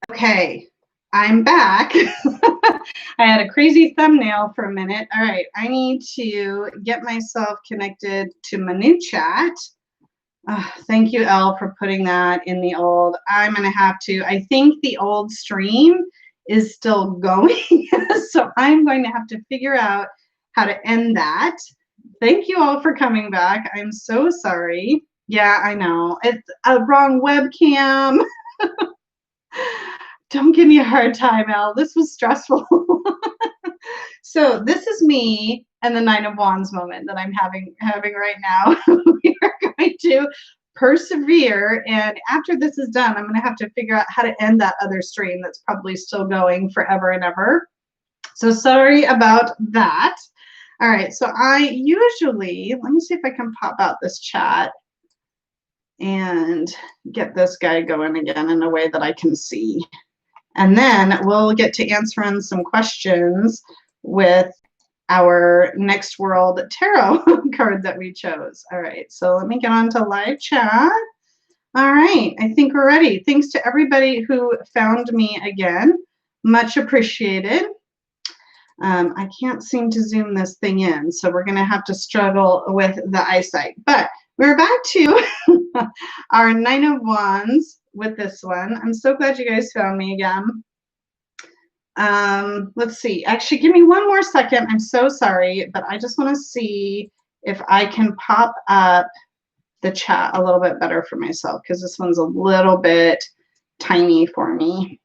Okay, I'm back. I had a crazy thumbnail for a minute. All right, I need to get myself connected to my new chat. Thank you, Elle, for putting that in the old. I'm going to have to, I think the old stream is still going. So I'm going to have to figure out how to end that. Thank you all for coming back. I'm so sorry. Yeah, I know. It's a wrong webcam. Don't give me a hard time, Elle. This was stressful. So this is me and the Nine of Wands moment that I'm having right now. We are going to persevere, and after this is done, I'm going to have to figure out how to end that other stream that's probably still going forever and ever. So sorry about that. All right, so I usually, let me see if I can pop out this chat and get this guy going again in a way that I can see. And then we'll get to answering some questions with our Next World Tarot card that we chose. All right, so let me get on to live chat. All right, I think we're ready. Thanks to everybody who found me again. Much appreciated. I can't seem to zoom this thing in, so we're going to have to struggle with the eyesight. But we're back to our Nine of Wands with this one. I'm so glad you guys found me again. Let's see. Actually, give me one more second. I'm so sorry, but I just want to see if I can pop up the chat a little bit better for myself, because this one's a little bit tiny for me.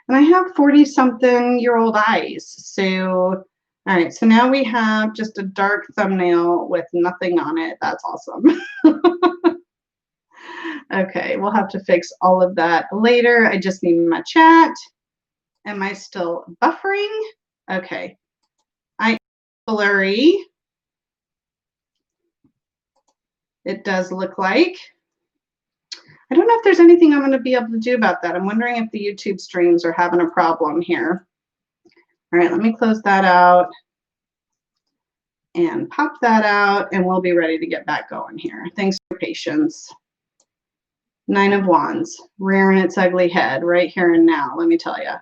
And I have 40-something-year-old eyes. So, all right. So now we have just a dark thumbnail with nothing on it. That's awesome. Okay, we'll have to fix all of that later. I just need my chat. Am I still buffering? Okay. I blurry. It does look like. I don't know if there's anything I'm going to be able to do about that. I'm wondering if the YouTube streams are having a problem here. All right, let me close that out and pop that out, and we'll be ready to get back going here. Thanks for your patience. Nine of Wands, rearing its ugly head right here and now, let me tell you.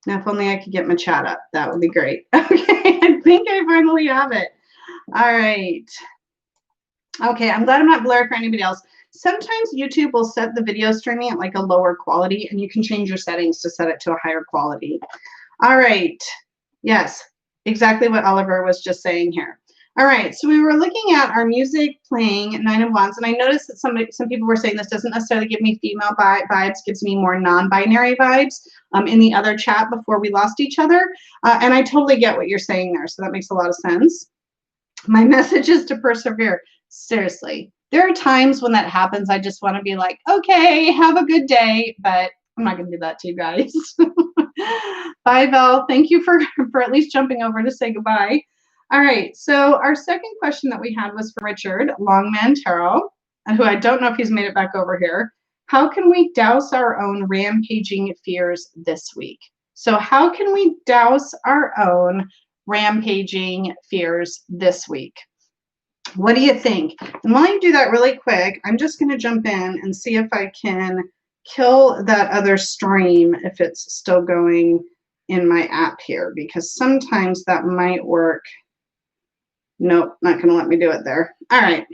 Now, if only I could get my chat up, that would be great. Okay, I think I finally have it. All right. Okay, I'm glad I'm not blurred for anybody else. Sometimes YouTube will set the video streaming at like a lower quality, and you can change your settings to set it to a higher quality. All right. Yes, exactly what Oliver was just saying here. All right, so we were looking at our music playing Nine of Wands, and I noticed that some people were saying this doesn't necessarily give me female vibes, gives me more non-binary vibes in the other chat before we lost each other. And I totally get what you're saying there, so that makes a lot of sense. My message is to persevere. Seriously, there are times when that happens. I just want to be like, okay, have a good day, but I'm not going to do that to you guys. Bye, Val. Thank you for at least jumping over to say goodbye. All right, so our second question that we had was from Richard, Longman Tarot, who I don't know if he's made it back over here. How can we douse our own rampaging fears this week? So how can we douse our own rampaging fears this week? What do you think? And while you do that really quick, I'm just going to jump in and see if I can kill that other stream if it's still going in my app here, because sometimes that might work. Nope, not going to let me do it there. All right.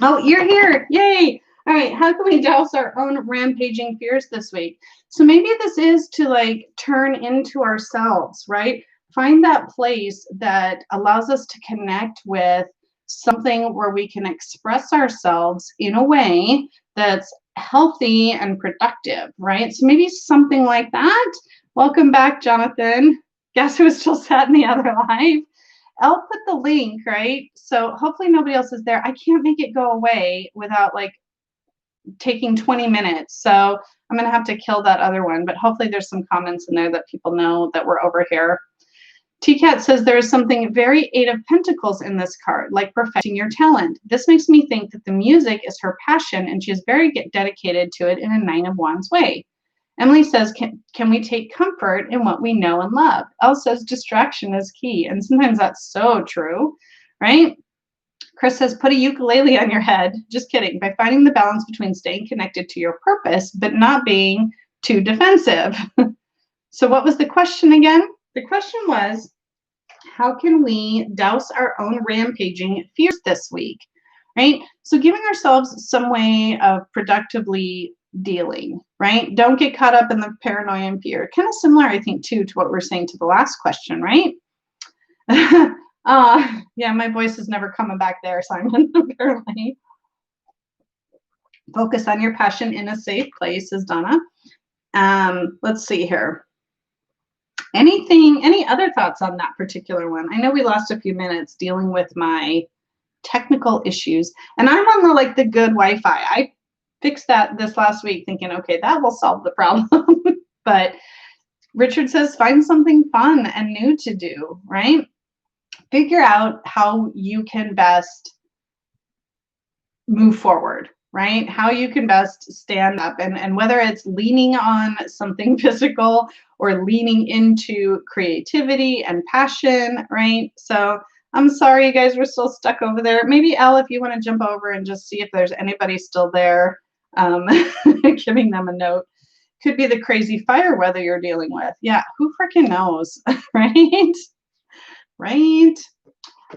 Oh, you're here. Yay. All right. How can we douse our own rampaging fears this week? So maybe this is to like turn into ourselves, right? Find that place that allows us to connect with something where we can express ourselves in a way that's healthy and productive, right? So maybe something like that. Welcome back, Jonathan. Guess who still sat in the other live? I'll put the link, right? So hopefully nobody else is there. I can't make it go away without like taking 20 minutes. So I'm going to have to kill that other one, but hopefully there's some comments in there that people know that we're over here. TCAT says there is something very Eight of Pentacles in this card, like perfecting your talent. This makes me think that the music is her passion and she is very dedicated to it in a Nine of Wands way. Emily says, can we take comfort in what we know and love? Elle says distraction is key. And sometimes that's so true, right? Chris says, put a ukulele on your head. Just kidding. By finding the balance between staying connected to your purpose, but not being too defensive. So what was the question again? The question was, how can we douse our own rampaging fears this week, right? So giving ourselves some way of productively dealing, right? Don't get caught up in the paranoia and fear. Kind of similar, I think, too, to what we're saying to the last question, right? Yeah, my voice is never coming back there, Simon, apparently. Focus on your passion in a safe place, says Donna. Let's see here. Any other thoughts on that particular one? I know we lost a few minutes dealing with my technical issues, and I'm on the good Wi-Fi. I fixed that this last week thinking, okay, that will solve the problem. But Richard says, find something fun and new to do, right? Figure out how you can best move forward, right? How you can best stand up, and whether it's leaning on something physical or leaning into creativity and passion, right? So I'm sorry, you guys were still stuck over there. Maybe Elle, if you want to jump over and just see if there's anybody still there, giving them a note. Could be the crazy fire weather you're dealing with. Yeah, who freaking knows, right? Right.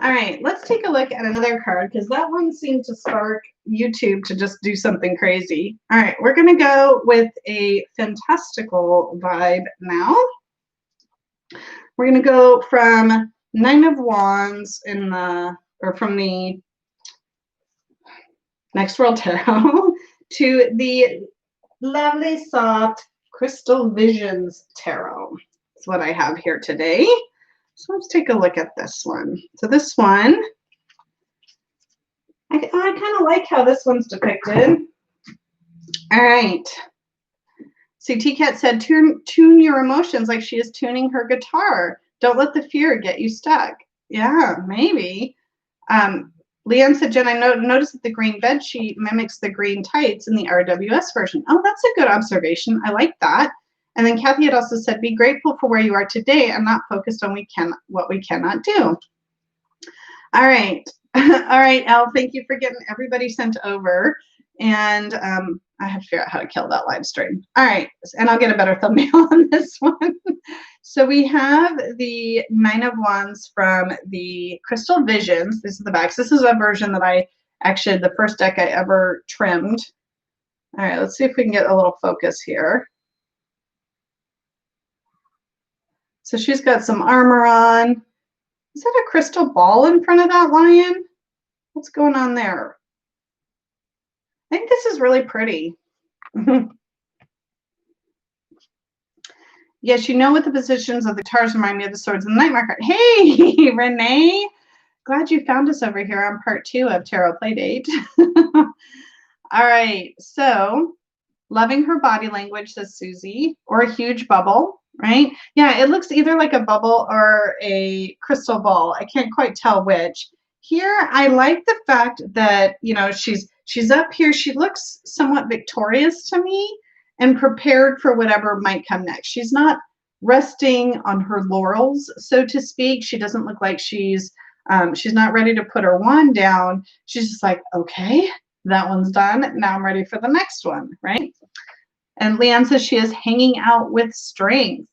All right, let's take a look at another card because that one seemed to spark YouTube to just do something crazy. All right, we're going to go with a fantastical vibe now. We're going to go from Nine of Wands from the Next World Tarot to the lovely, soft Crystal Visions Tarot. That's what I have here today. So let's take a look at this one. So this one, I kind of like how this one's depicted. All right. See, T-Cat said, tune your emotions like she is tuning her guitar. Don't let the fear get you stuck. Yeah, maybe. Leanne said, Jen, I noticed that the green bed sheet mimics the green tights in the RWS version. Oh, that's a good observation. I like that. And then Kathy had also said, be grateful for where you are today and not focused on what we cannot do. All right. All right, Elle, thank you for getting everybody sent over. And I have to figure out how to kill that live stream. All right. And I'll get a better thumbnail on this one. So we have the Nine of Wands from the Crystal Visions. This is the backs. This is a version that the first deck I ever trimmed. All right, let's see if we can get a little focus here. So she's got some armor on. Is that a crystal ball in front of that lion? What's going on there? I think this is really pretty. Yes, you know what the positions of the guitars remind me of the swords in the night market. Hey, Renee. Glad you found us over here on part 2 of Tarot Playdate. All right, so loving her body language, says Susie, or a huge bubble, right? Yeah, it looks either like a bubble or a crystal ball. I can't quite tell which. Here, I like the fact that, she's up here. She looks somewhat victorious to me and prepared for whatever might come next. She's not resting on her laurels, so to speak. She doesn't look like she's not ready to put her wand down. She's just like, okay, that one's done. Now I'm ready for the next one, right? And Leanne says she is hanging out with strength.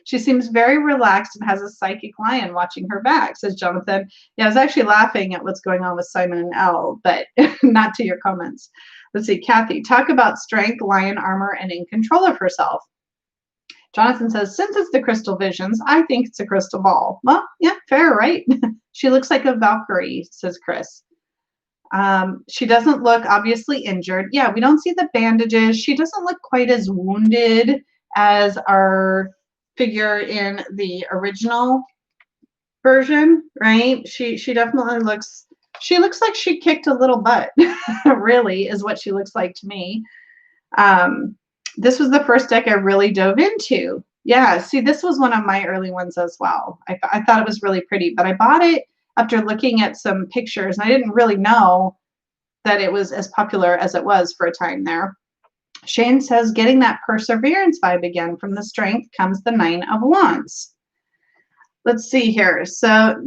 She seems very relaxed and has a psychic lion watching her back, says Jonathan. Yeah, I was actually laughing at what's going on with Simon and Elle, but not to your comments. Let's see, Kathy, talk about strength, lion armor, and in control of herself. Jonathan says, since it's the Crystal Visions, I think it's a crystal ball. Well, yeah, fair, right? She looks like a Valkyrie, says Chris. She doesn't look obviously injured. Yeah, we don't see the bandages. She doesn't look quite as wounded as our figure in the original version, right? She definitely looks like she kicked a little butt, really, is what she looks like to me. This was the first deck I really dove into. Yeah, see, this was one of my early ones as well. I thought it was really pretty, but I bought it after looking at some pictures, and I didn't really know that it was as popular as it was for a time there. Shane says, getting that perseverance vibe again. From the strength comes the Nine of Wands. Let's see here. So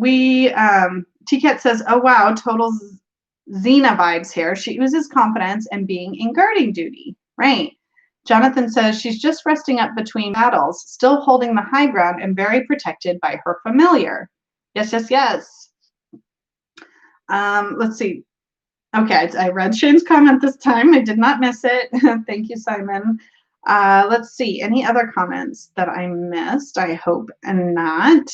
T-Cat says, oh, wow, total Xena vibes here. She oozes confidence and being in guarding duty. Right. Jonathan says she's just resting up between battles, still holding the high ground and very protected by her familiar. Yes, yes, yes. Let's see. Okay, I read Shane's comment this time. I did not miss it. Thank you, Simon. Let's see. Any other comments that I missed? I hope not.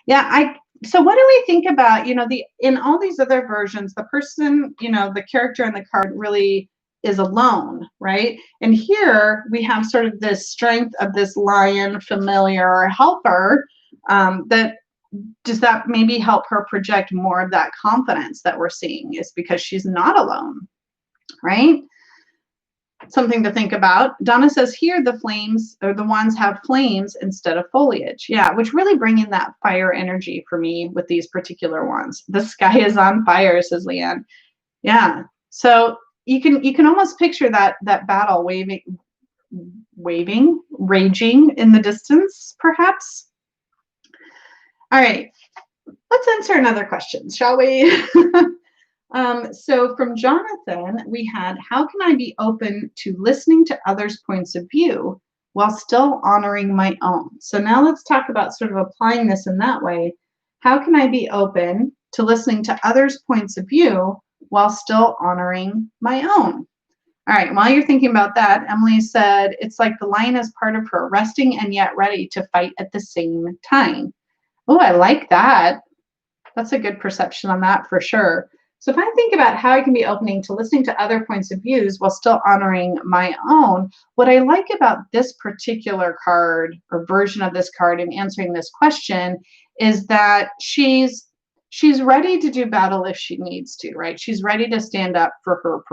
Yeah, so what do we think about, in all these other versions, the person, the character in the card really is alone, right? And here we have sort of this strength of this lion familiar helper that does that maybe help her project more of that confidence that we're seeing is because she's not alone, right? Something to think about. Donna says here the flames or the wands have flames instead of foliage. Yeah, which really bring in that fire energy for me with these particular ones. The sky is on fire, says Leanne. Yeah. So you can almost picture that battle raging in the distance, perhaps. All right. Let's answer another question, shall we? So from Jonathan, we had, how can I be open to listening to others' points of view while still honoring my own? So now let's talk about sort of applying this in that way. How can I be open to listening to others' points of view while still honoring my own? All right, while you're thinking about that, Emily said, it's like the lion is part of her, resting and yet ready to fight at the same time. Oh, I like that. That's a good perception on that for sure. So if I think about how I can be opening to listening to other points of views while still honoring my own, what I like about this particular card or version of this card in answering this question is that she's ready to do battle if she needs to, right? She's ready to stand up for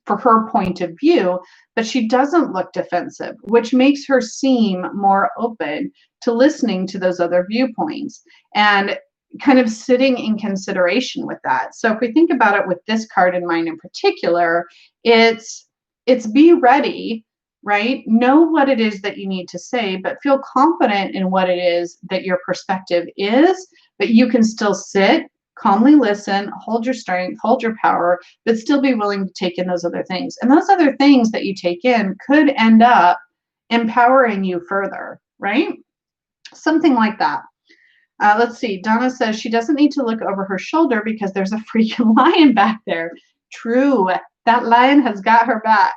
her point of view, but she doesn't look defensive, which makes her seem more open to listening to those other viewpoints and kind of sitting in consideration with that. So if we think about it with this card in mind in particular, it's be ready, right? Know what it is that you need to say, but feel confident in what it is that your perspective is, but you can still sit, calmly listen, hold your strength, hold your power, but still be willing to take in those other things. And those other things that you take in could end up empowering you further, right? Something like that. Let's see. Donna says she doesn't need to look over her shoulder because there's a freaking lion back there. True. That lion has got her back.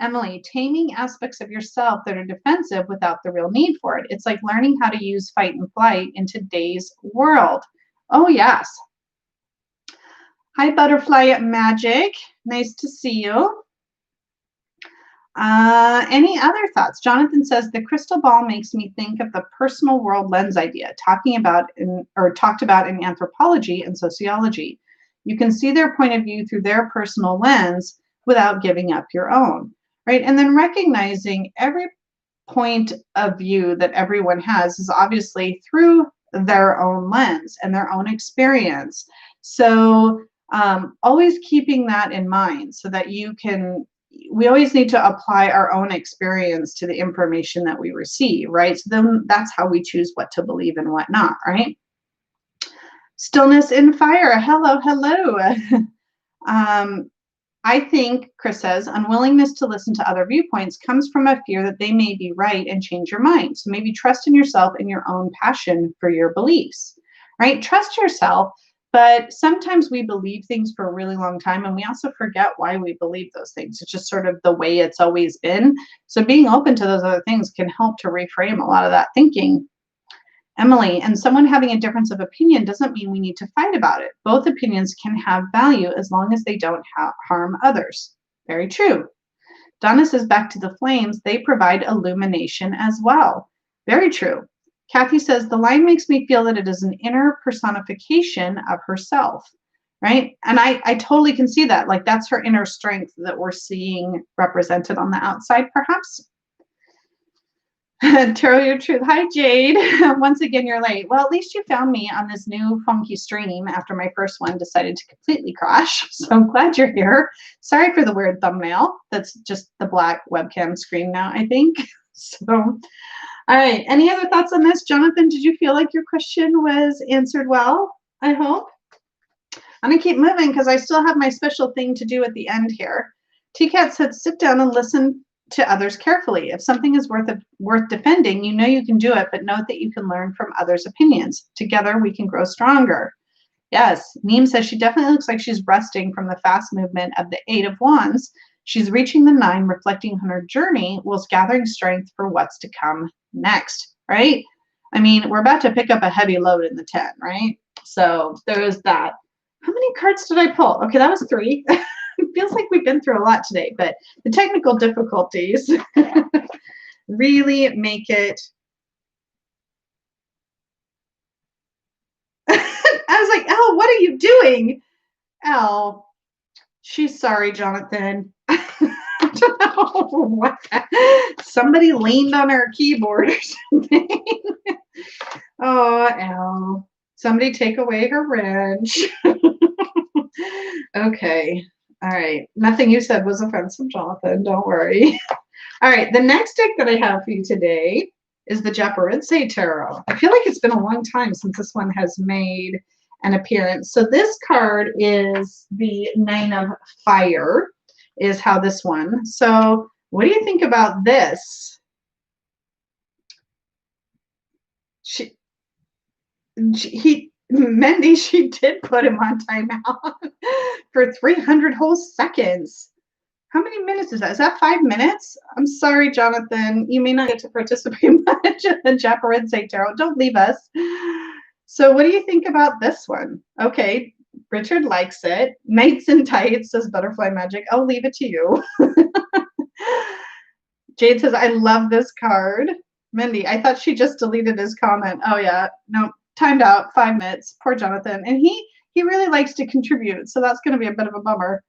Emily, taming aspects of yourself that are defensive without the real need for it. It's like learning how to use fight and flight in today's world. Oh, yes. Hi, Butterfly Magic. Nice to see you. Any other thoughts? Jonathan says the crystal ball makes me think of the personal world lens idea talked about in anthropology and sociology. You can see their point of view through their personal lens without giving up your own, right? And then recognizing every point of view that everyone has is obviously through their own lens and their own experience. So always keeping that in mind so that we always need to apply our own experience to the information that we receive, right? So then that's how we choose what to believe and what not, right? Stillness in fire. Hello, hello. I think, Chris says, unwillingness to listen to other viewpoints comes from a fear that they may be right and change your mind. So maybe trust in yourself and your own passion for your beliefs, right? Trust yourself. But sometimes we believe things for a really long time and we also forget why we believe those things. It's just sort of the way it's always been. So being open to those other things can help to reframe a lot of that thinking. Emily, and someone having a difference of opinion doesn't mean we need to fight about it. Both opinions can have value as long as they don't harm others. Very true. Donna says back to the flames, they provide illumination as well. Very true. Kathy says, the line makes me feel that it is an inner personification of herself, right? And I totally can see that. Like that's her inner strength that we're seeing represented on the outside, perhaps. Tarot Your Truth. Hi, Jade. Once again, you're late. Well, at least you found me on this new funky stream after my first one decided to completely crash. So I'm glad you're here. Sorry for the weird thumbnail. That's just the black webcam screen now, I think. So All right. Any other thoughts on this? Jonathan, did you feel like your question was answered well? I hope. I'm going to keep moving because I still have my special thing to do at the end here. TCAT said, sit down and listen to others carefully. If something is worth defending, you know you can do it, but note that you can learn from others' opinions. Together, we can grow stronger. Yes, Neem says she definitely looks like she's resting from the fast movement of the 8 of Wands. She's reaching the 9, reflecting on her journey, whilst gathering strength for what's to come next, right? I mean, we're about to pick up a heavy load in the 10, right? So there is that. How many cards did I pull? Okay, that was 3. It feels like we've been through a lot today, but the technical difficulties really make it. I was like, Elle, what are you doing? Elle, she's sorry, Jonathan. I don't know what. Somebody leaned on our keyboard or something. Oh, Elle. Somebody take away her wrench. Okay. All right. Nothing you said was offensive, Jonathan. Don't worry. All right. The next deck that I have for you today is the Mermaid Tarot. I feel like it's been a long time since this one has made an appearance. So this card is the 9 of Fire, is how this one. So what do you think about this? Mendy, she did put him on timeout for 300 whole seconds. How many minutes is that? Is that 5 minutes? I'm sorry, Jonathan. You may not get to participate much in the Mermaid Tarot. Don't leave us. So what do you think about this one? Okay, Richard likes it. Knights in Tights says Butterfly Magic. I'll leave it to you. Jade says, I love this card. Mindy, I thought she just deleted his comment. Oh, yeah. No, timed out. 5 minutes. Poor Jonathan. And he really likes to contribute, so that's going to be a bit of a bummer.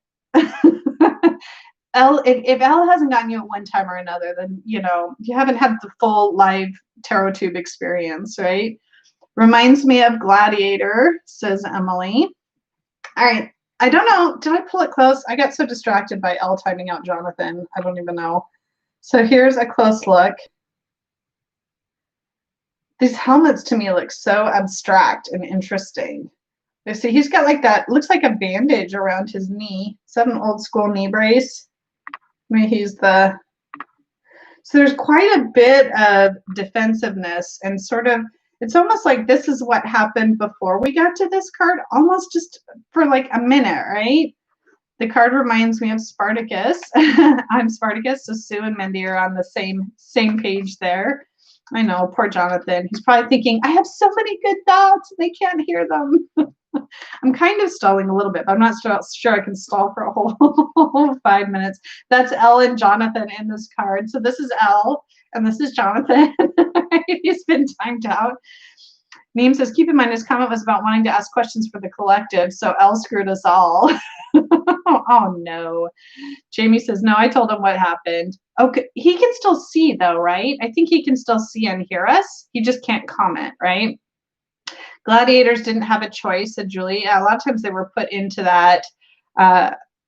If Elle hasn't gotten you at one time or another, then, you know, you haven't had the full live tarot tube experience, right? Reminds me of Gladiator, says Emily. All right. I don't know. Did I pull it close? I got so distracted by Elle timing out Jonathan. I don't even know. So here's a close look. These helmets to me look so abstract and interesting. You see, he's got like that, looks like a bandage around his knee. Is that an old school knee brace? Maybe he's the. So there's quite a bit of defensiveness and sort of, it's almost like this is what happened before we got to this card, almost just for like a minute, right? The card reminds me of Spartacus. I'm Spartacus, so Sue and Mindy are on the same page there. I know, poor Jonathan. He's probably thinking, I have so many good thoughts, they can't hear them. I'm kind of stalling a little bit, but I'm not sure I can stall for a whole 5 minutes. That's Elle and Jonathan in this card. So this is Elle, and this is Jonathan. He's been timed out. Neem says, keep in mind his comment was about wanting to ask questions for the collective, so Elle screwed us all. Oh, no. Jamie says, no, I told him what happened. Okay, he can still see, though, right? I think he can still see and hear us. He just can't comment, right? Gladiators didn't have a choice, said Julie. A lot of times they were put into that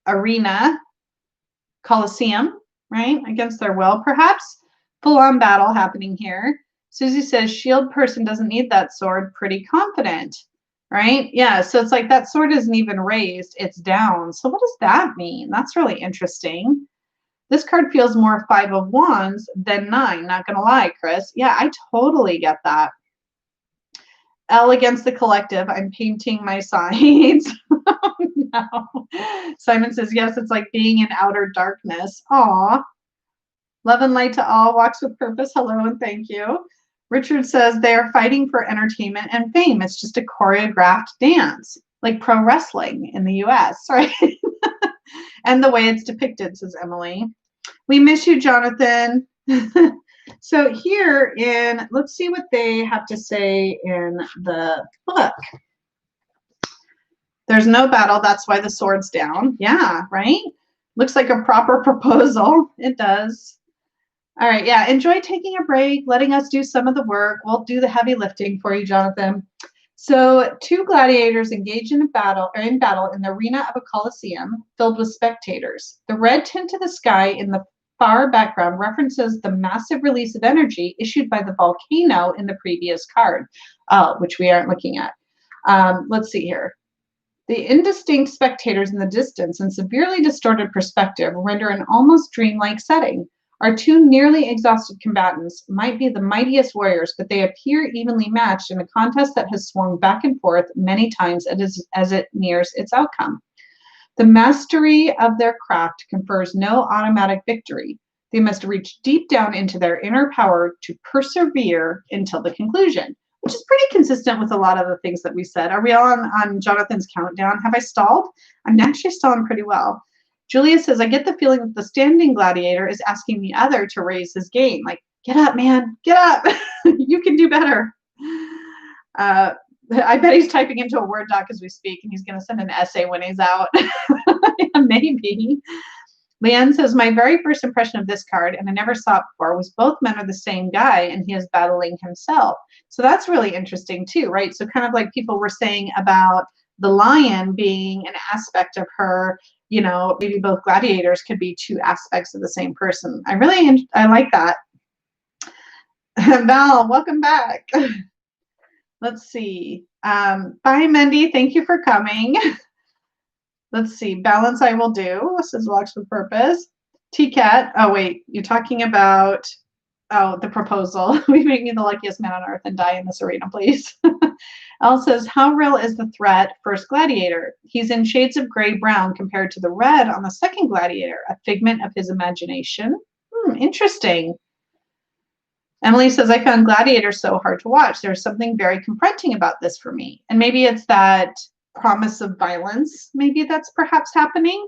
arena, Colosseum, right? Against their will, perhaps. Full-on battle happening here. Susie says, shield person doesn't need that sword. Pretty confident, right? Yeah, so it's like that sword isn't even raised. It's down. So what does that mean? That's really interesting. This card feels more 5 of Wands than 9. Not going to lie, Chris. Yeah, I totally get that. Elle against the collective. I'm painting my sides. Oh, no. Simon says, yes, it's like being in outer darkness. Aw. Love and light to all. Walks with purpose. Hello and thank you. Richard says they are fighting for entertainment and fame. It's just a choreographed dance, like pro wrestling in the US, right? And the way it's depicted, says Emily. We miss you, Jonathan. So here let's see what they have to say in the book. There's no battle. That's why the sword's down. Yeah, right? Looks like a proper proposal. It does. All right, yeah, enjoy taking a break, letting us do some of the work. We'll do the heavy lifting for you, Jonathan. So 2 gladiators engage in battle in the arena of a Colosseum filled with spectators. The red tint of the sky in the far background references the massive release of energy issued by the volcano in the previous card, which we aren't looking at. Let's see here. The indistinct spectators in the distance and severely distorted perspective render an almost dreamlike setting. Our two nearly exhausted combatants might be the mightiest warriors, but they appear evenly matched in a contest that has swung back and forth many times as it nears its outcome. The mastery of their craft confers no automatic victory. They must reach deep down into their inner power to persevere until the conclusion, which is pretty consistent with a lot of the things that we said. Are we all on Jonathan's countdown? Have I stalled? I'm actually stalling pretty well. Julia says, I get the feeling that the standing gladiator is asking the other to raise his game. Like, get up, man, get up. You can do better. I bet he's typing into a Word doc as we speak, and he's going to send an essay when he's out. Maybe. Leanne says, my very first impression of this card, and I never saw it before, was both men are the same guy, and he is battling himself. So that's really interesting too, right? So kind of like people were saying about the lion being an aspect of her, you know, maybe both gladiators could be two aspects of the same person. I like that. Val, welcome back. Let's see. Bye, Mendy. Thank you for coming. Let's see. Balance I will do. This is Walks with Purpose. T-Cat. Oh, wait. You're talking about, the proposal. We make me the luckiest man on earth and die in this arena, please. Elle says, how real is the threat? First gladiator. He's in shades of gray-brown compared to the red on the second gladiator, a figment of his imagination. Interesting. Emily says, I found Gladiator so hard to watch. There's something very confronting about this for me. And maybe it's that promise of violence. Maybe that's perhaps happening.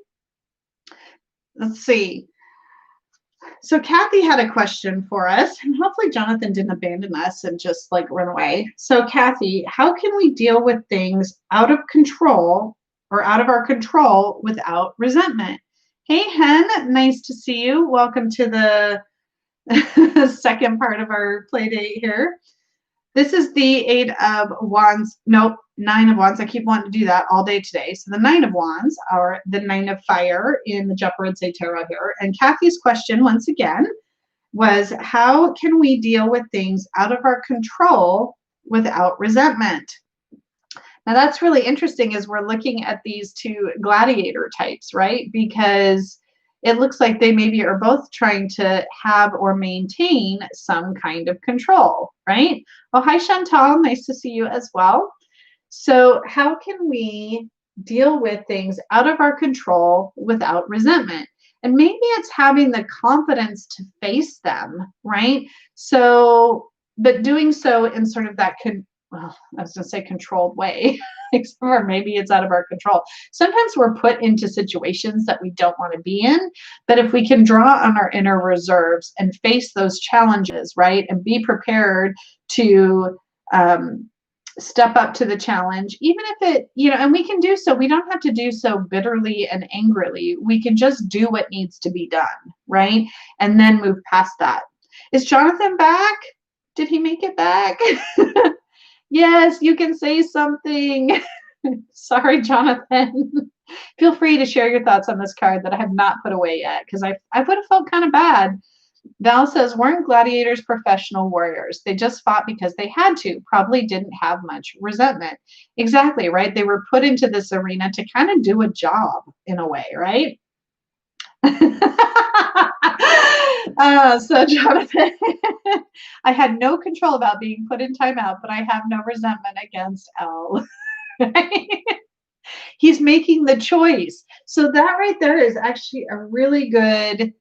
Let's see. So Kathy had a question for us, and hopefully Jonathan didn't abandon us and just like run away. So Kathy, how can we deal with things out of control or out of our control without resentment? Hey, Hen, nice to see you. Welcome to the second part of our play date here. This is the 8 of Wands. Nope, 9 of Wands. I keep wanting to do that all day today. So the 9 of Wands are the 9 of Fire in the Jeopardy Tarot here. And Kathy's question, once again, was how can we deal with things out of our control without resentment? Now that's really interesting as we're looking at these two gladiator types, right? Because it looks like they maybe are both trying to have or maintain some kind of control, right? Oh, hi, Chantal. Nice to see you as well. So how can we deal with things out of our control without resentment? And maybe it's having the confidence to face them, right? So, but doing so in sort of that, I was going to say controlled way, or maybe it's out of our control. Sometimes we're put into situations that we don't want to be in, but if we can draw on our inner reserves and face those challenges, right, and be prepared to step up to the challenge, even if it, you know, and we can do so. We don't have to do so bitterly and angrily. We can just do what needs to be done, right, and then move past that. Is Jonathan back? Did he make it back? Yes, you can say something. Sorry, Jonathan. Feel free to share your thoughts on this card that I have not put away yet, because I would have felt kind of bad. Val says, weren't gladiators professional warriors? They just fought because they had to, probably didn't have much resentment. Exactly, right? They were put into this arena to kind of do a job in a way, right? So Jonathan, I had no control about being put in timeout, but I have no resentment against Elle. He's making the choice. So that right there is actually a really good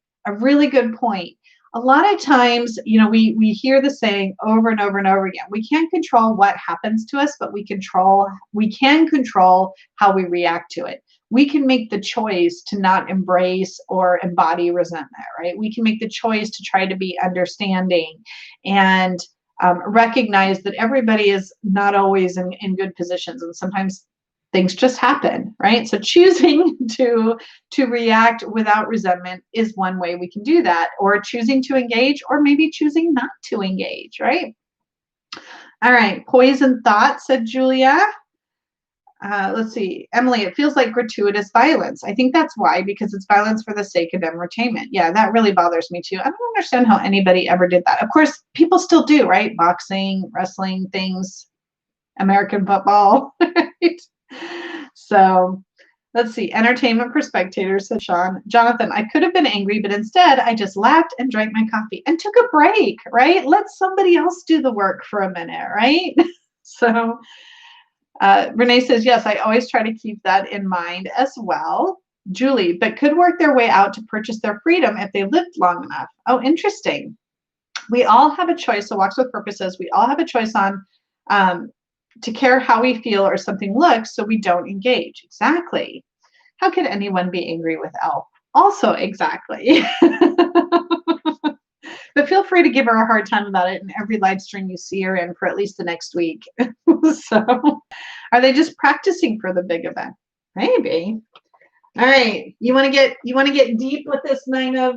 point. A lot of times, you know, we hear the saying over and over and over again. We can't control what happens to us, but we can control how we react to it. We can make the choice to not embrace or embody resentment, right? We can make the choice to try to be understanding and recognize that everybody is not always in good positions, and sometimes things just happen, right? So choosing to react without resentment is one way we can do that, or choosing to engage, or maybe choosing not to engage, right? All right, poison thought, said Julia. Let's see, Emily, it feels like gratuitous violence. I think that's why, because it's violence for the sake of entertainment. Yeah, that really bothers me too. I don't understand how anybody ever did that. Of course, people still do, right? Boxing, wrestling, things, American football. Right? So let's see, entertainment for spectators, said Sean. Jonathan, I could have been angry, but instead I just laughed and drank my coffee and took a break, right? Let somebody else do the work for a minute, right? So Renee says, yes, I always try to keep that in mind as well. Julie, but could work their way out to purchase their freedom if they lived long enough. Oh, interesting. We all have a choice. So Walks with Purposes, we all have a choice on to care how we feel or something looks so we don't engage. Exactly. How could anyone be angry with Elle? Also, exactly. But feel free to give her a hard time about it in every live stream you see her in for at least the next week. So, are they just practicing for the big event? Maybe. All right, you want to get deep with this Nine of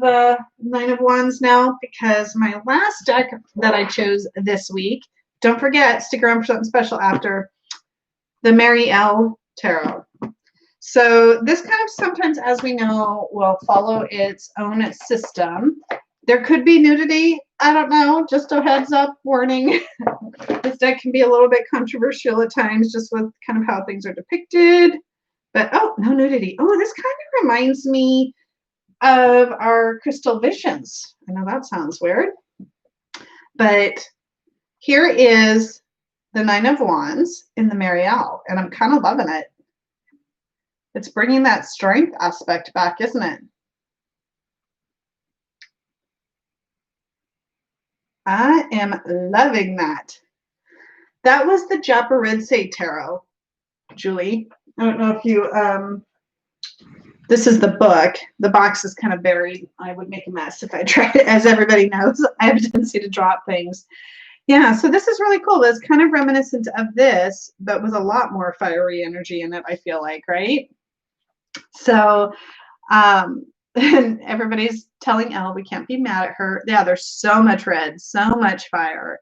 Wands now, because my last deck that I chose this week. Don't forget, stick around for something special after the Mermaid Tarot. So this kind of sometimes, as we know, will follow its own system. There could be nudity. I don't know. Just a heads up warning. This deck can be a little bit controversial at times, just with kind of how things are depicted. But, oh, no nudity. Oh, this kind of reminds me of our crystal visions. I know that sounds weird. But here is the Nine of Wands in the Marielle, and I'm kind of loving it. It's bringing that strength aspect back, isn't it? I am loving that. That was the Japaridse Tarot, Julie. I don't know if you, this is the book. The box is kind of buried. I would make a mess if I tried it. As everybody knows, I have a tendency to drop things. Yeah, so this is really cool. It's kind of reminiscent of this, but with a lot more fiery energy in it, I feel like, right? So, and everybody's telling Elle we can't be mad at her. Yeah, there's so much red, so much fire,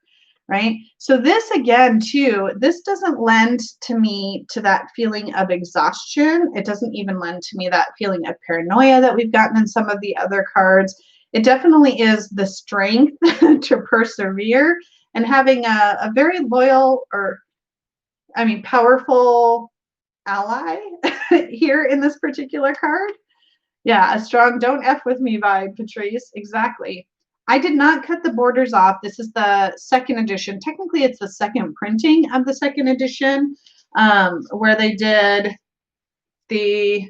right? So this again, too, this doesn't lend to me to that feeling of exhaustion. It doesn't even lend to me that feeling of paranoia that we've gotten in some of the other cards. It definitely is the strength to persevere and having a very loyal, or I mean, powerful ally here in this particular card. Yeah, a strong don't F with me vibe, Patrice. Exactly. I did not cut the borders off. This is the second edition. Technically, it's the second printing of the second edition, where they did the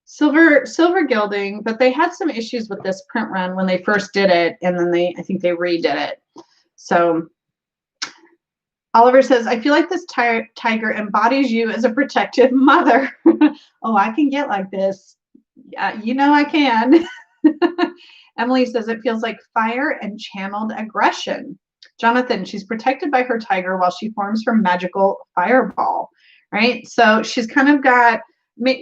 silver gilding, but they had some issues with this print run when they first did it, and then I think they redid it. So Oliver says, I feel like this tiger embodies you as a protective mother. Oh, I can get like this. You know I can. Emily says, it feels like fire and channeled aggression. Jonathan, she's protected by her tiger while she forms her magical fireball, right? So she's kind of got,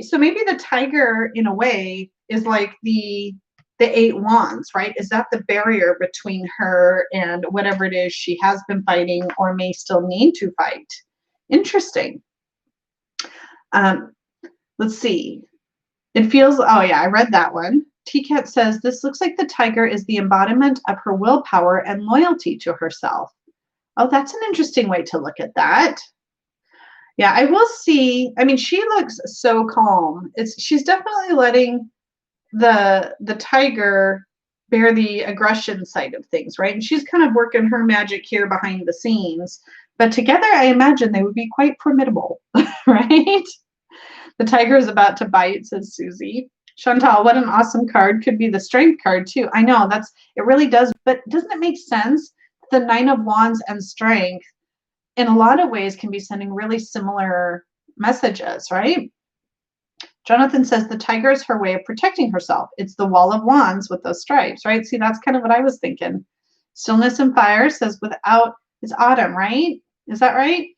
so maybe the tiger in a way is like the Eight Wands, right? Is that the barrier between her and whatever it is she has been fighting or may still need to fight? Interesting. Let's see. It feels, oh yeah, I read that one. T-Cat says, this looks like the tiger is the embodiment of her willpower and loyalty to herself. Oh, that's an interesting way to look at that. Yeah, I will see. I mean, she looks so calm. She's definitely letting the tiger bear the aggression side of things, right? And she's kind of working her magic here behind the scenes. But together, I imagine they would be quite formidable, right? The tiger is about to bite, says Susie. Chantal, what an awesome card. Could be the strength card, too. I know, it really does. But doesn't it make sense? The Nine of Wands and strength, in a lot of ways, can be sending really similar messages, right? Jonathan says the tiger is her way of protecting herself. It's the wall of wands with those stripes, right? See, that's kind of what I was thinking. Stillness and fire says it's autumn, right? Is that right?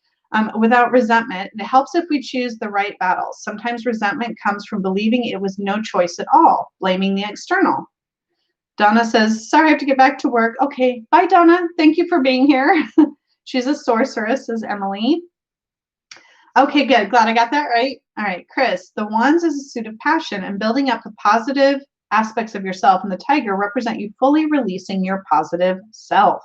Without resentment. It helps if we choose the right battles. Sometimes resentment comes from believing it was no choice at all, blaming the external. Donna says, sorry, I have to get back to work. Okay, bye, Donna. Thank you for being here. She's a sorceress, says Emily. Okay, good. Glad I got that right. All right, Chris, the wands is a suit of passion and building up the positive aspects of yourself, and the tiger represent you fully releasing your positive self.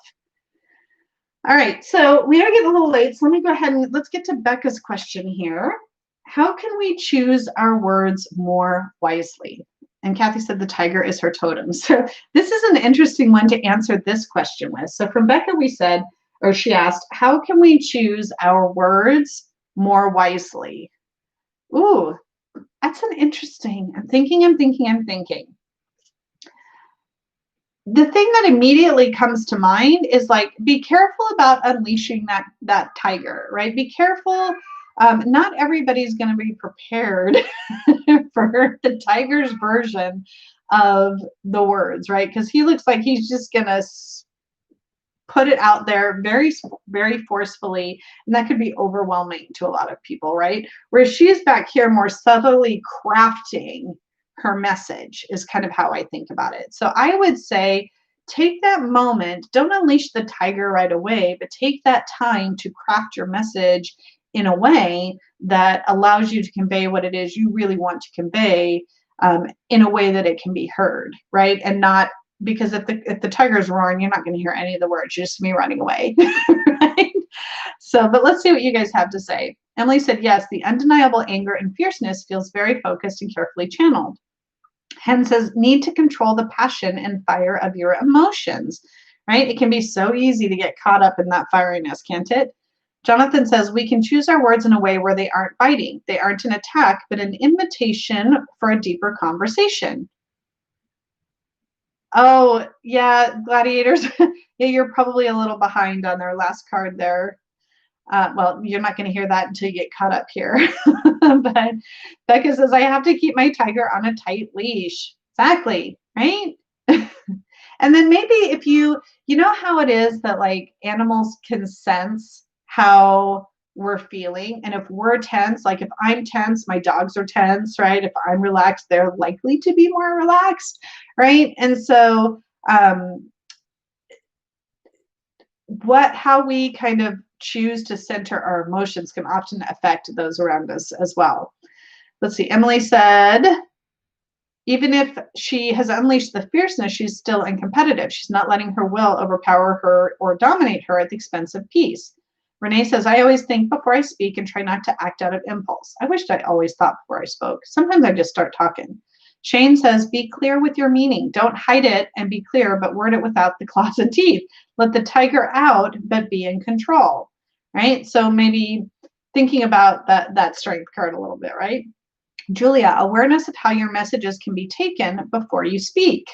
All right, so we are getting a little late, so let me go ahead and let's get to Becca's question here. How can we choose our words more wisely? And Kathy said the tiger is her totem. So this is an interesting one to answer this question with. So from Becca, we said, or she asked, how can we choose our words more wisely? Ooh, that's an interesting, I'm thinking. The thing that immediately comes to mind is like, be careful about unleashing that tiger, right? Be careful. Not everybody's going to be prepared for the tiger's version of the words, right? Because he looks like he's just going to put it out there very, very forcefully, and that could be overwhelming to a lot of people, right? Whereas she's back here more subtly crafting her message is kind of how I think about it. So I would say take that moment, don't unleash the tiger right away, but take that time to craft your message in a way that allows you to convey what it is you really want to convey, in a way that it can be heard, right? And not, because if the tiger's roaring, you're not going to hear any of the words, you're just me running away. Right? So, but let's see what you guys have to say. Emily said, yes, the undeniable anger and fierceness feels very focused and carefully channeled. Hen says, need to control the passion and fire of your emotions, right? It can be so easy to get caught up in that fieriness, can't it? Jonathan says, we can choose our words in a way where they aren't biting. They aren't an attack, but an invitation for a deeper conversation. Oh, yeah, gladiators. Yeah, you're probably a little behind on their last card there. Well, you're not going to hear that until you get caught up here. But Becca says, I have to keep my tiger on a tight leash. Exactly, right? And then maybe if you know how it is that like animals can sense how we're feeling. And if we're tense, like if I'm tense, my dogs are tense, right? If I'm relaxed, they're likely to be more relaxed, right? And so how we kind of choose to center our emotions can often affect those around us as well. Let's see, Emily said, even if she has unleashed the fierceness, she's still uncompetitive. She's not letting her will overpower her or dominate her at the expense of peace. Renee says, I always think before I speak and try not to act out of impulse. I wished I always thought before I spoke. Sometimes I just start talking. Shane says, be clear with your meaning. Don't hide it and be clear, but word it without the claws and teeth. Let the tiger out, but be in control, right? So maybe thinking about that strength card a little bit, right? Julia, awareness of how your messages can be taken before you speak.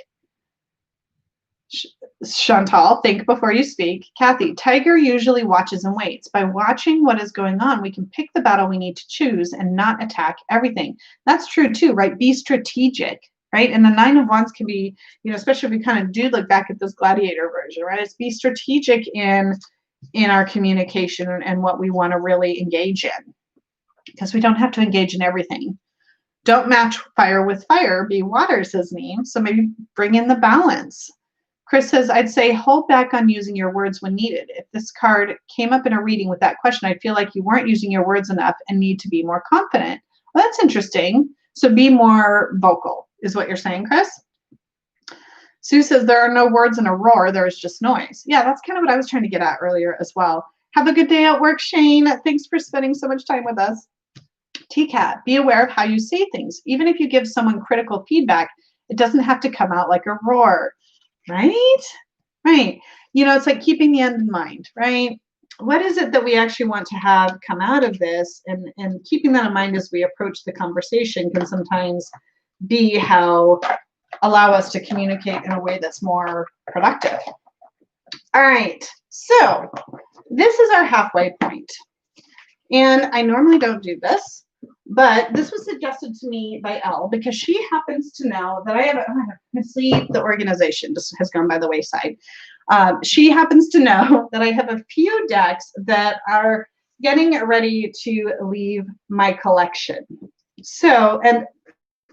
Chantal, think before you speak. Kathy, tiger usually watches and waits. By watching what is going on, we can pick the battle we need to choose and not attack everything. That's true too, right? Be strategic, right? And the 9 of Wands can be, especially if we kind of do look back at this gladiator version, right? It's be strategic in our communication and what we want to really engage in, because we don't have to engage in everything. Don't match fire with fire, be water, says Neem. So maybe bring in the balance. Chris says, I'd say hold back on using your words when needed. If this card came up in a reading with that question, I'd feel like you weren't using your words enough and need to be more confident. Well, that's interesting. So be more vocal, is what you're saying, Chris? Sue says, there are no words in a roar, there is just noise. Yeah, that's kind of what I was trying to get at earlier as well. Have a good day at work, Shane. Thanks for spending so much time with us. TCAT, be aware of how you say things. Even if you give someone critical feedback, it doesn't have to come out like a roar. Right? Right. It's like keeping the end in mind, right? What is it that we actually want to have come out of this? And keeping that in mind as we approach the conversation can sometimes be how allow us to communicate in a way that's more productive. All right. So this is our halfway point. And I normally don't do this, but this was suggested to me by Elle because she happens to know that I have the organization just has gone by the wayside. She happens to know that I have a few decks that are getting ready to leave my collection. So, and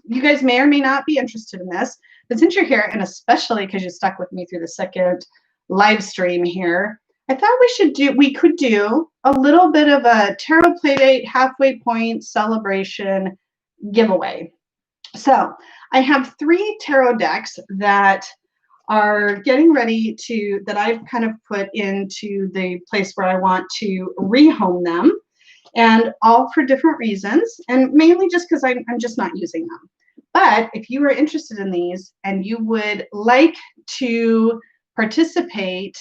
you guys may or may not be interested in this, but since you're here, and especially because you stuck with me through the second live stream here, I thought we could do a little bit of a tarot playdate halfway point celebration giveaway. So I have 3 tarot decks that are getting ready to, that I've kind of put into the place where I want to rehome them, and all for different reasons, and mainly just because I'm just not using them. But if you are interested in these and you would like to participate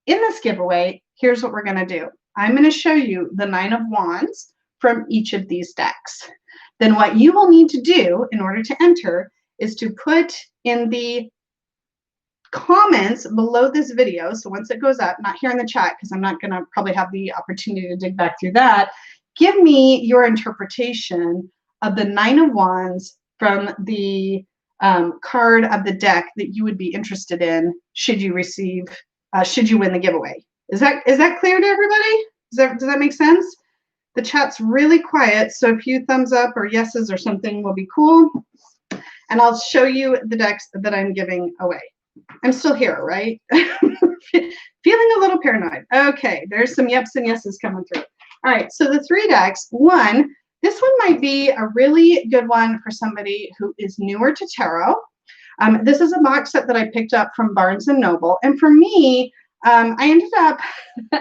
in this giveaway, here's what we're going to do. I'm going to show you the 9 of Wands from each of these decks. Then what you will need to do in order to enter is to put in the comments below this video, so once it goes up, not here in the chat because I'm not going to probably have the opportunity to dig back through that, give me your interpretation of the 9 of Wands from the card of the deck that you would be interested in should you receive, should you win the giveaway. Is that clear to everybody? Does that make sense? The chat's really quiet, so a few thumbs up or yeses or something will be cool. And I'll show you the decks that I'm giving away. I'm still here, right? Feeling a little paranoid. Okay, there's some yeps and yeses coming through. All right, so the 3 decks. This one might be a really good one for somebody who is newer to tarot. This is a box set that I picked up from Barnes & Noble. And for me, I ended up,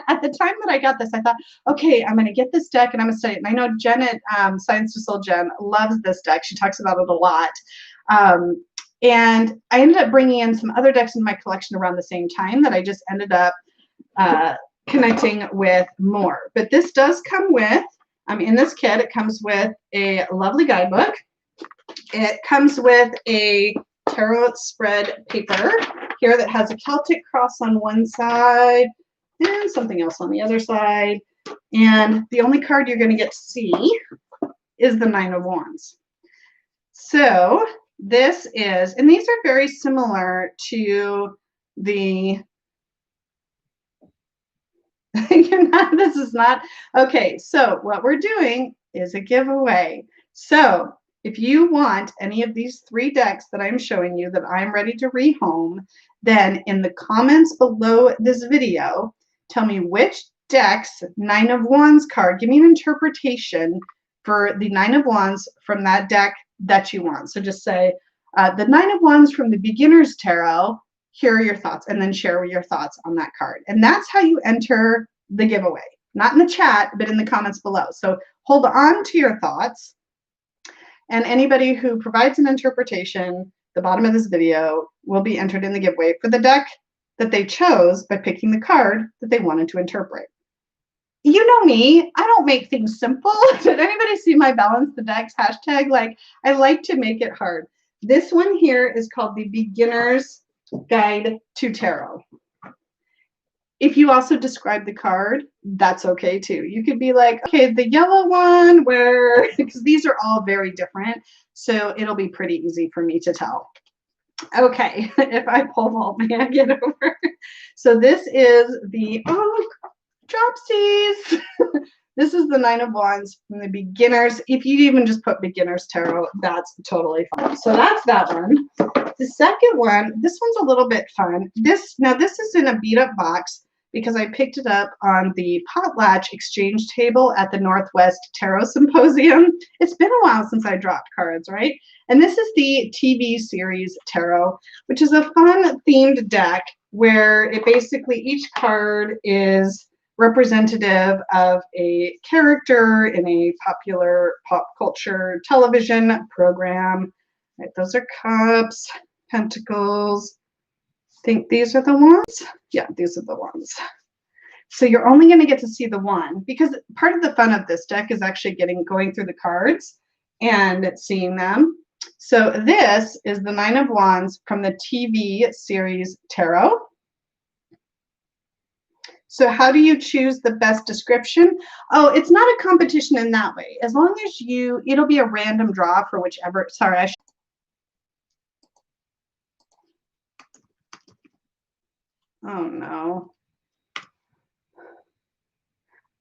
at the time that I got this, I thought, okay, I'm going to get this deck and I'm going to study it. And I know Jen at Science to Soul Jen loves this deck. She talks about it a lot. And I ended up bringing in some other decks in my collection around the same time that I just ended up connecting with more. But this does come with, in this kit, it comes with a lovely guidebook. It comes with a tarot spread paper here that has a Celtic cross on one side and something else on the other side. And the only card you're going to get to see is the 9 of Wands. So this is, and these are very similar to the, this is not, okay, so what we're doing is a giveaway. So if you want any of these 3 decks that I'm showing you that I'm ready to rehome, then in the comments below this video, tell me which deck's 9 of Wands card, give me an interpretation for the 9 of Wands from that deck that you want. So just say, the 9 of Wands from the Beginner's Tarot, here are your thoughts, and then share your thoughts on that card. And that's how you enter the giveaway. Not in the chat, but in the comments below. So hold on to your thoughts. And anybody who provides an interpretation, the bottom of this video, will be entered in the giveaway for the deck that they chose by picking the card that they wanted to interpret. You know me, I don't make things simple. Did anybody see my balance the decks hashtag? Like, I like to make it hard. This one here is called the Beginner's Guide to Tarot. If you also describe the card, that's okay too. You could be like, okay, the yellow one where, because these are all very different, so it'll be pretty easy for me to tell. Okay, if I pole vault, may I get over? So this is the, oh, dropsies. This is the 9 of Wands from the Beginners. If you even just put Beginner's Tarot, that's totally fine. So that's that one. The second one, this one's a little bit fun. This is in a beat up box because I picked it up on the Potlatch exchange table at the Northwest Tarot Symposium. It's been a while since I dropped cards, right? And this is the TV series Tarot, which is a fun themed deck where it basically, each card is representative of a character in a popular pop culture television program. Right, those are cups, pentacles. I think these are the ones. Yeah, these are the ones. So you're only going to get to see the one, because part of the fun of this deck is actually going through the cards and seeing them. So this is the 9 of Wands from the TV series Tarot. So how do you choose the best description? Oh, it's not a competition in that way. As long as it'll be a random draw for whichever, sorry, oh no.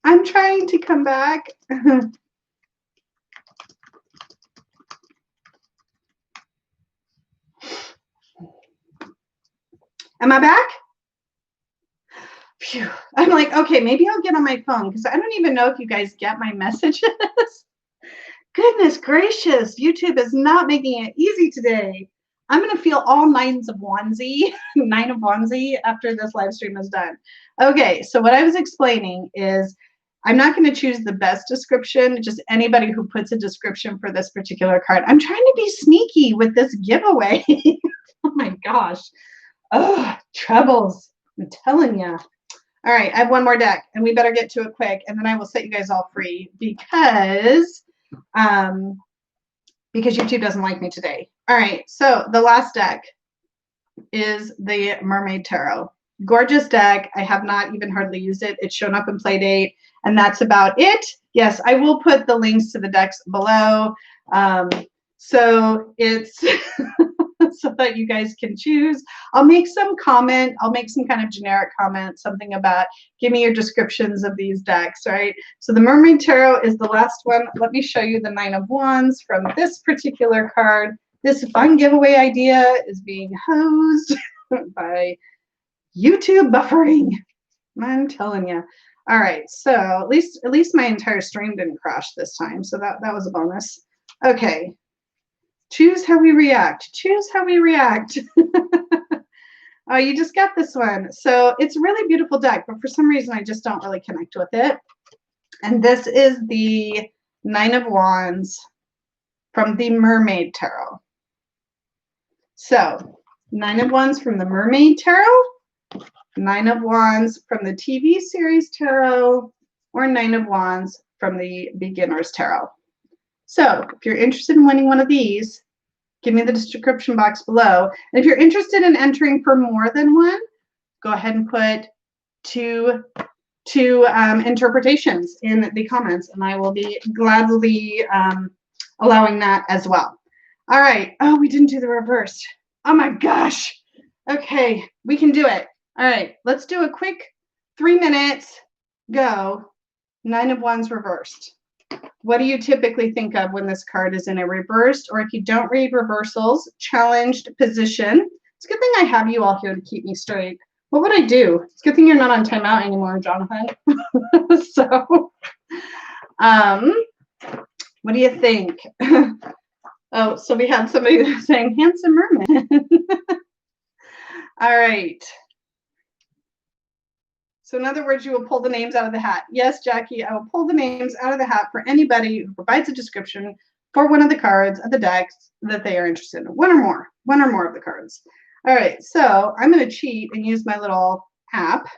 I'm trying to come back. Am I back? Phew. I'm like, okay, maybe I'll get on my phone because I don't even know if you guys get my messages. Goodness gracious, YouTube is not making it easy today. I'm going to feel all nine of onesie after this live stream is done. Okay, so what I was explaining is I'm not going to choose the best description, just anybody who puts a description for this particular card. I'm trying to be sneaky with this giveaway. Oh my gosh. Oh, troubles. I'm telling you. All right, I have one more deck, and we better get to it quick, and then I will set you guys all free because YouTube doesn't like me today. All right, so the last deck is the Mermaid Tarot. Gorgeous deck. I have not even hardly used it. It's shown up in Playdate, and that's about it. Yes, I will put the links to the decks below. So it's so that you guys can choose. I'll make some comment. I'll make some kind of generic comment, something about give me your descriptions of these decks, right? So the Mermaid Tarot is the last one. Let me show you the Nine of Wands from this particular card. This fun giveaway idea is being hosed by YouTube buffering. I'm telling you. All right, so at least my entire stream didn't crash this time, so that was a bonus. Okay. Choose how we react. Choose how we react. Oh, you just got this one. So it's a really beautiful deck, but for some reason I just don't really connect with it. And this is the Nine of Wands from the Mermaid Tarot. So Nine of Wands from the Mermaid Tarot, Nine of Wands from the TV series Tarot, or Nine of Wands from the Beginner's Tarot. So if you're interested in winning one of these, give me the description box below. And if you're interested in entering for more than one, go ahead and put two interpretations in the comments, and I will be gladly allowing that as well. All right. Oh, we didn't do the reverse. Oh my gosh. Okay, we can do it. All right, let's do a quick 3 minutes. Go. Nine of Wands reversed. What do you typically think of when this card is in a reversed, or if you don't read reversals, challenged position? It's a good thing I have you all here to keep me straight. What would I do? It's a good thing you're not on timeout anymore, Jonathan. So, what do you think? Oh, so we had somebody saying handsome merman. All right. So in other words, you will pull the names out of the hat. Yes, Jackie, I will pull the names out of the hat for anybody who provides a description for one of the cards of the decks that they are interested in. One or more of the cards. All right, so I'm going to cheat and use my little app.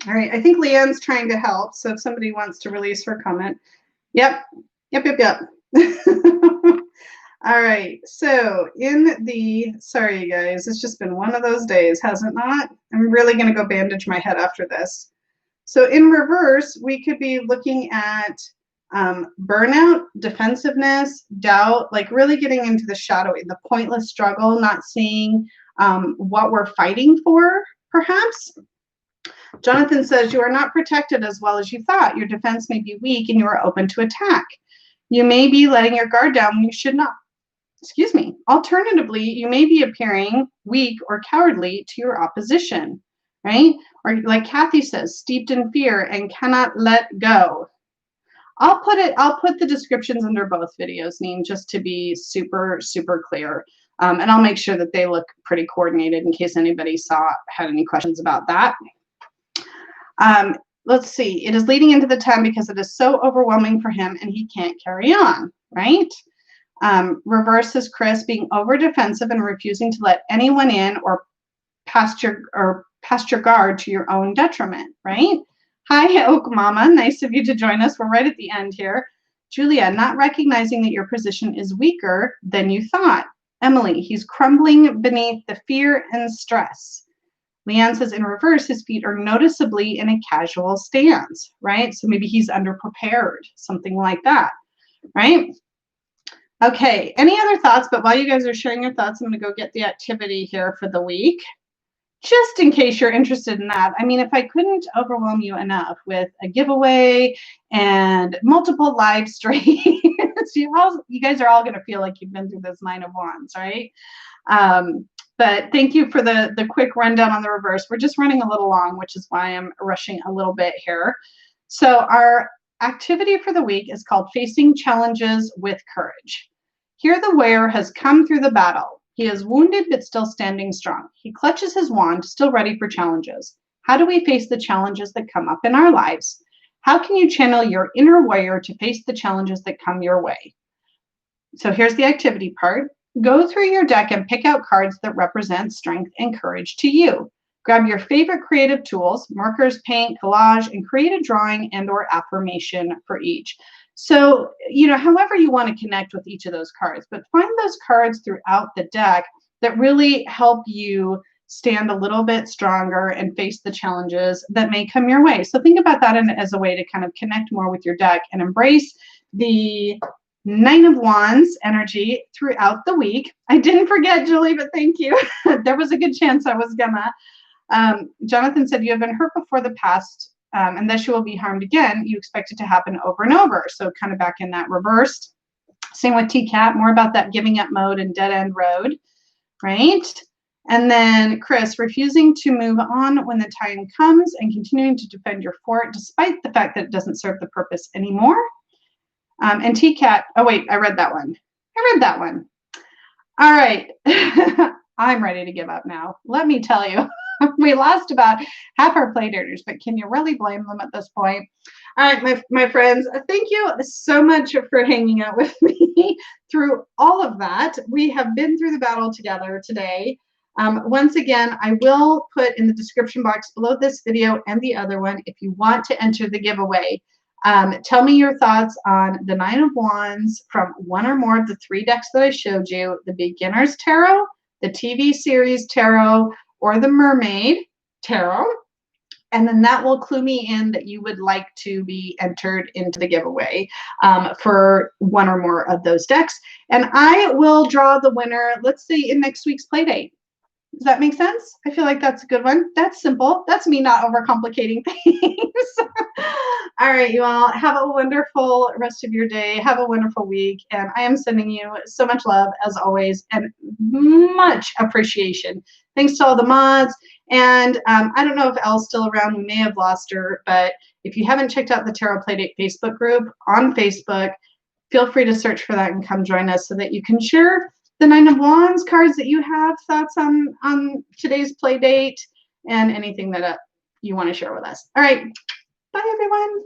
All right, I think Leanne's trying to help. So if somebody wants to release her comment. Yep. All right, so sorry you guys, it's just been one of those days, has it not? I'm really going to go bandage my head after this. So in reverse, we could be looking at burnout, defensiveness, doubt, like really getting into the shadowy, the pointless struggle, not seeing what we're fighting for, perhaps. Jonathan says, you are not protected as well as you thought. Your defense may be weak and you are open to attack. You may be letting your guard down when you should not. Excuse me. Alternatively, you may be appearing weak or cowardly to your opposition, right? Or like Kathy says, steeped in fear and cannot let go. I'll put the descriptions under both videos, Neen, just to be super, super clear. And I'll make sure that they look pretty coordinated in case anybody had any questions about that. Let's see. It is leading into the 10 because it is so overwhelming for him and he can't carry on, right? Reverse is Chris being over defensive and refusing to let anyone in or past your guard to your own detriment, right? Hi, Oak Mama. Nice of you to join us. We're right at the end here. Julia, not recognizing that your position is weaker than you thought. Emily, he's crumbling beneath the fear and stress. Leanne says in reverse, his feet are noticeably in a casual stance, right? So maybe he's underprepared, something like that, right? Okay, any other thoughts? But while you guys are sharing your thoughts, I'm going to go get the activity here for the week, just in case you're interested in that. I mean, if I couldn't overwhelm you enough with a giveaway and multiple live streams, you guys are all going to feel like you've been through this Nine of Wands, right? But thank you for the quick rundown on the reverse. We're just running a little long, which is why I'm rushing a little bit here. So our activity for the week is called Facing Challenges with Courage. Here the wearer has come through the battle. He is wounded but still standing strong. He clutches his wand, still ready for challenges. How do we face the challenges that come up in our lives? How can you channel your inner warrior to face the challenges that come your way? So here's the activity part. Go through your deck and pick out cards that represent strength and courage to you. Grab your favorite creative tools, markers, paint, collage, and create a drawing and or affirmation for each. So, however you want to connect with each of those cards, but find those cards throughout the deck that really help you stand a little bit stronger and face the challenges that may come your way. So think about that as a way to kind of connect more with your deck and embrace the Nine of Wands energy throughout the week. I didn't forget, Julie, but thank you. There was a good chance I was gonna. Jonathan said, you have been hurt before the past, and thus you will be harmed again. You expect it to happen over and over. So kind of back in that reversed. Same with TCAT, more about that giving up mode and dead end road, right? And then Chris, refusing to move on when the time comes and continuing to defend your fort despite the fact that it doesn't serve the purpose anymore. And TCAT, oh wait, I read that one. All right. I'm ready to give up now. Let me tell you, we lost about half our play daters, but can you really blame them at this point? All right, my friends, thank you so much for hanging out with me through all of that. We have been through the battle together today. Once again, I will put in the description box below this video and the other one if you want to enter the giveaway. Tell me your thoughts on the Nine of Wands from one or more of the 3 decks that I showed you, the Beginner's Tarot, the TV series Tarot, or the Mermaid Tarot. And then that will clue me in that you would like to be entered into the giveaway for one or more of those decks. And I will draw the winner, let's say, in next week's play date. Does that make sense? I feel like that's a good one. That's simple. That's me not overcomplicating things. All right, you all have a wonderful rest of your day. Have a wonderful week. And I am sending you so much love as always and much appreciation. Thanks to all the mods. And I don't know if Elle's still around. We may have lost her. But if you haven't checked out the Tarot Playdate Facebook group on Facebook, feel free to search for that and come join us so that you can share the Nine of Wands cards that you have, thoughts on today's play date, and anything that you want to share with us. All right. Bye, everyone.